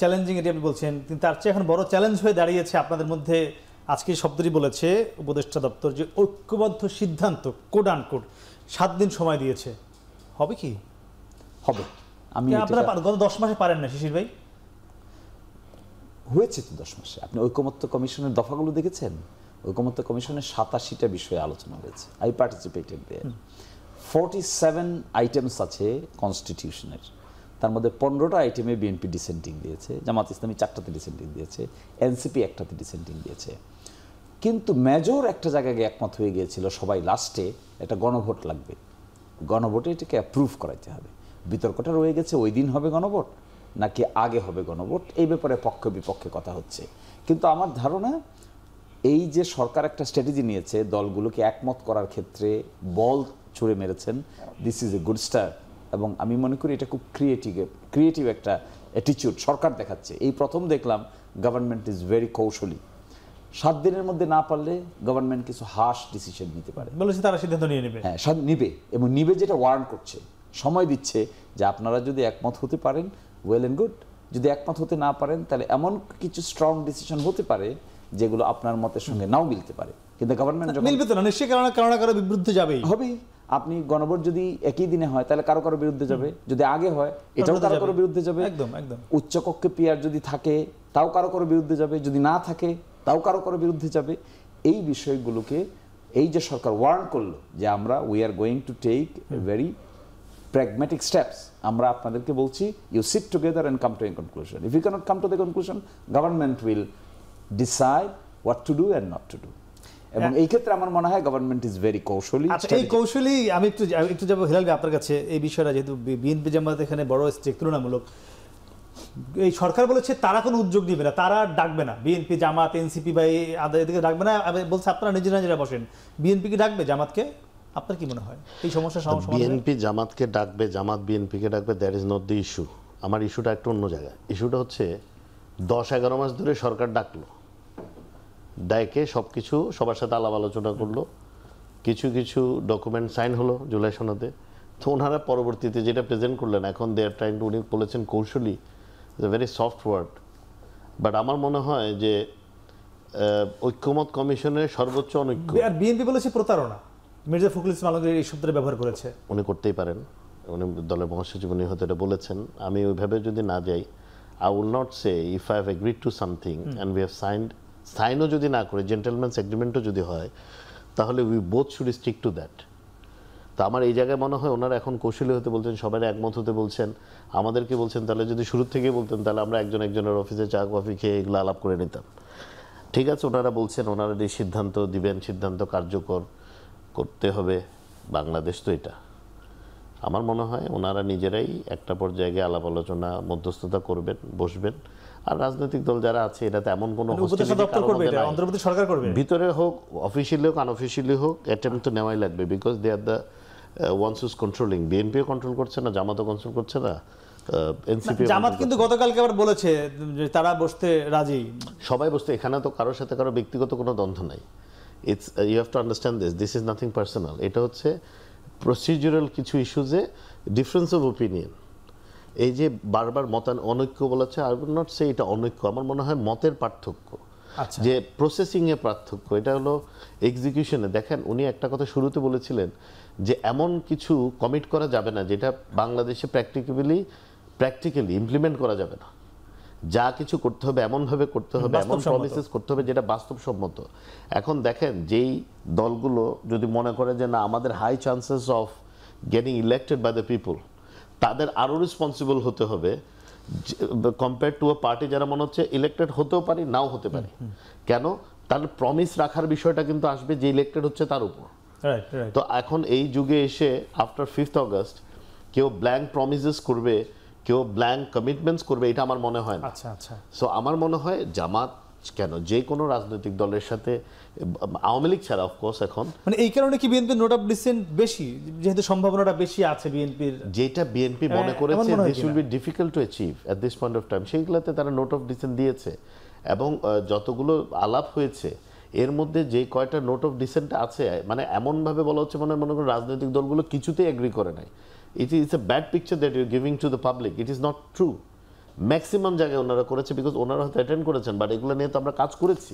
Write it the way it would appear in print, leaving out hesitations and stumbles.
Challenging এটি আপনি বলছেন, কিন্তু তার চেয়ে এখন বড় চ্যালেঞ্জ হয়ে দাঁড়িয়েছে আপনাদের মধ্যে। আজকে শব্দটি বলেছে উপদেষ্টা দপ্তর যে ঐক্যবদ্ধ সিদ্ধান্ত কোড আনকোড 7 দিন সময় দিয়েছে। হবে কি? হবে। আমি আপনারা গত 10 মাসে পারেন না শিশির ভাই? হয়েছে তো 10 মাসে। আপনি ঐকমত্য কমিশনের দফাগুলো দেখেছেন? ঐকমত্য কমিশনের 87টা বিষয়ে আলোচনা হয়েছে। I participated there. 47 আইটেমস আছে কনস্টিটিউশনের, তার মধ্যে 15টা আইটেমে বিএনপি ডিসেন্টিং দিয়েছে, জামাত ইসলামী 4টাতে ডিসেন্টিং দিয়েছে, এনসিপি 1টাতে ডিসেন্টিং দিয়েছে। কিন্তু মেজর একটা জায়গায় একমত হয়ে গিয়েছিল সবাই, লাস্টে একটা গণভোট লাগবে, গণভোটে এটাকে অ্যাপ্রুভ করাইতে হবে। বিতর্কটা রয়ে গেছে ওই দিন হবে গণভোট নাকি আগে হবে গণভোট, এই ব্যাপারে পক্ষ বিপক্ষে কথা হচ্ছে। কিন্তু আমার ধারণা এই যে সরকার একটা স্ট্র্যাটেজি নিয়েছে দলগুলোকে একমত করার ক্ষেত্রে, বল ছুড়ে মেরেছেন, this is a good start. এবং আমি মনে করি এটা খুব ক্রিয়েটিভ একটা অ্যাটিটিউড সরকার দেখাচ্ছে। এই প্রথম দেখলাম গভর্নমেন্ট ইজ ভেরি কৌশলী। 7 দিনের মধ্যে না পারলে গভর্নমেন্ট কিছু হার্শ ডিসিশন নিতে পারে, বলেছে তারা সিদ্ধান্ত নিয়ে নেবে। হ্যাঁ, নিবে, এবং নিবে যেটা ওয়ার্ন করছে, সময় দিচ্ছে যে আপনারা যদি একমত হতে পারেন ওয়েল অ্যান্ড গুড, যদি একমত হতে না পারেন তাহলে এমন কিছু স্ট্রং ডিসিশন হতে পারে যেগুলো আপনার মতের সঙ্গে নাও মিলতে পারে। কিন্তু গভর্নমেন্ট মিলবে তো না, নিশ্চয়ই কারো বিরুদ্ধে যাবেই হবেই। আপনি গণভোট যদি একই দিনে হয় তাহলে কারো বিরুদ্ধে যাবে, যদি আগে হয় এটাও কারো বিরুদ্ধে যাবে। একদম একদম। উচ্চকক্ষে পিয়ার যদি থাকে তাও কারো বিরুদ্ধে যাবে, যদি না থাকে তাও কারো বিরুদ্ধে যাবে। এই বিষয়গুলোকে এই যে সরকার ওয়ার্ন করলো যে আমরা we are going to take very pragmatic steps, আমরা আপনাদেরকে বলছি you sit together and come to a conclusion. If you cannot come to the conclusion, government will decide what to do and not to do. এবং এই ক্ষেত্রে আমার মনে হয় government is very কৌশলী। আচ্ছা, এই কৌশলী আমি একটু যাবো হিলাল ভাই আপনার কাছে। এই বিষয়টা যেহেতু বিএনপি জামাত এখানে বড় স্টেক তুলনামূলক, এই সরকার বলেছে তারা কোনো উদ্যোগ নিবে না, তারা ডাকবে না, বিএনপি জামাত এনসিপি বা এদিকে ডাকবে না, বলছে আপনারা নিজেরা বসেন। বিএনপি কি ডাকবে জামাতকে? আপনার কি মনে হয় এই সমস্যা সমাধান? বিএনপি জামাতকে ডাকবে, জামাত বিএনপিকে ডাকবে, that is not the issue. আমার ইস্যুটা একটু অন্য জায়গায়। ইস্যুটা হচ্ছে 10-11 মাস ধরে সরকার ডাকলো, ডাকে সব কিছু সবার সাথে আলাপ আলোচনা করলো, কিছু ডকুমেন্ট সাইন হলো জুলাই সনদে। তো ওনারা পরবর্তীতে যেটা প্রেজেন্ট করলেন, এখন দে আর ট্রাইং টু, উনি বলেছেন কৌশলী, is a very soft word. But আমার মনে হয় যে ঐক্যমত কমিশনের সর্বোচ্চ অনৈক্য। আর বিএনপি বলেছে প্রতারণা, মির্জা ফখরুল ইসলাম আলমগীর এই শব্দটা ব্যবহার করেছে। উনি করতেই পারেন, উনি দলের মহাসচিব, উনি হয়তো এটা বলেছেন। আমি ওইভাবে যদি না যাই, I will not say if I have agreed to something and we have সাইনও যদি না করে, জেন্টেলম্যানস এগ্রিমেন্টও যদি হয়, তাহলে we both should stick to that. তো আমার এই জায়গায় মনে হয় ওনারা এখন কৌশলী হতে বলছেন, সবাই একমত হতে বলছেন, আমাদেরকে বলছেন। তাহলে যদি শুরু থেকে বলতেন তাহলে আমরা একজনের অফিসে চা কফি খেয়ে এগুলো আলাপ করে নিতাম। ঠিক আছে, ওনারা বলছেন, ওনারা যে সিদ্ধান্ত দিবেন, সিদ্ধান্ত কার্যকর করতে হবে, বাংলাদেশ তো এটা। আমার মনে হয় ওনারা নিজেরাই একটা পর্যায়ে আলাপ আলোচনা মধ্যস্থতা করবেন, বসবেন। আর রাজনৈতিক দল যারা আছে এটাতে এমন কোনো ভিতরে হোক, অফিসিয়ালি হোক, আনঅফিসিয়ালি হোক, অ্যাটেম্প্ট তো নেওয়াই লাগবে, because they are the ones who's controlling. বিএনপিও কন্ট্রোল করছে না, জামাতও কন্ট্রোল করছে না, এনসিপি। জামাত কিন্তু গতকালকে আবার বলেছে যে তারা বসতে রাজি, সবাই বসতে। এখানে তো কারোর সাথে কারো ব্যক্তিগত কোনো দ্বন্দ্ব নাই। It's, you have to understand this is nothing personal. এটা হচ্ছে প্রসিডিউরাল কিছু ইস্যুজে ডিফারেন্স অফ ওপিনিয়ন। এই যে বারবার অনৈক্য বলেছে, আই উইল নট সে এটা অনৈক্য, আমার মনে হয় মতের পার্থক্য, যে প্রসেসিংয়ে পার্থক্য। এটা হলো এক্সিকিউশনে। দেখেন, উনি একটা কথা শুরুতে বলেছিলেন যে এমন কিছু কমিট করা যাবে না যেটা বাংলাদেশে প্র্যাকটিক্যালি ইমপ্লিমেন্ট করা যাবে না। যা কিছু করতে হবে এমনভাবে করতে হবে, এমন প্রমিসেস করতে হবে যেটা বাস্তবসম্মত। এখন দেখেন, যেই দলগুলো যদি মনে করে যে না, আমাদের high chances of getting elected by the people, তাদের আরও রেসপন্সিবল হতে হবে কম্পেয়ার টু আ পার্টি যারা মনে হচ্ছে ইলেক্টেড হতেও পারি, নাও হতে পারি। কেন? তার প্রমিস রাখার বিষয়টা কিন্তু আসবে যে ইলেক্টেড হচ্ছে তার উপর। তো এখন এই যুগে এসে আফটার 5th অগস্ট কেউ ব্ল্যাঙ্ক প্রমিসেস করবে, কেউ ব্ল্যাঙ্ক কমিটমেন্টস করবে, এটা আমার মনে হয় না। সো আমার মনে হয় জামাত কেন, যে কোনো রাজনৈতিক দলের সাথে, আওয়ামী লীগ ছাড়া অফকোর্স, এখন মানে এই কারণে কি বিএনপির নোট অফ ডিসেন্ট বেশি, যেহেতু সম্ভাবনাটা বেশি আছে বিএনপির, যেটা বিএনপি মনে করেছে this will be difficult to achieve at this point of time, সেইগুলোতে তারা নোট অফ ডিসেন্ট দিয়েছে। এবং যতগুলো আলাপ হয়েছে এর মধ্যে যে কয়টা নোট অফ ডিসেন্ট আছে, মানে এমনভাবে বলা হচ্ছে মনে করেন রাজনৈতিক দলগুলো কিছুতেই এগ্রি করে নাই। It is a bad picture that you're giving to the public. It is not true. Maximum জায়গায় ওনারা করেছে, বিকজ ওনারা হয়তো অ্যাটেন্ড করেছেন, বাট এগুলো নিয়ে তো আমরা কাজ করেছি।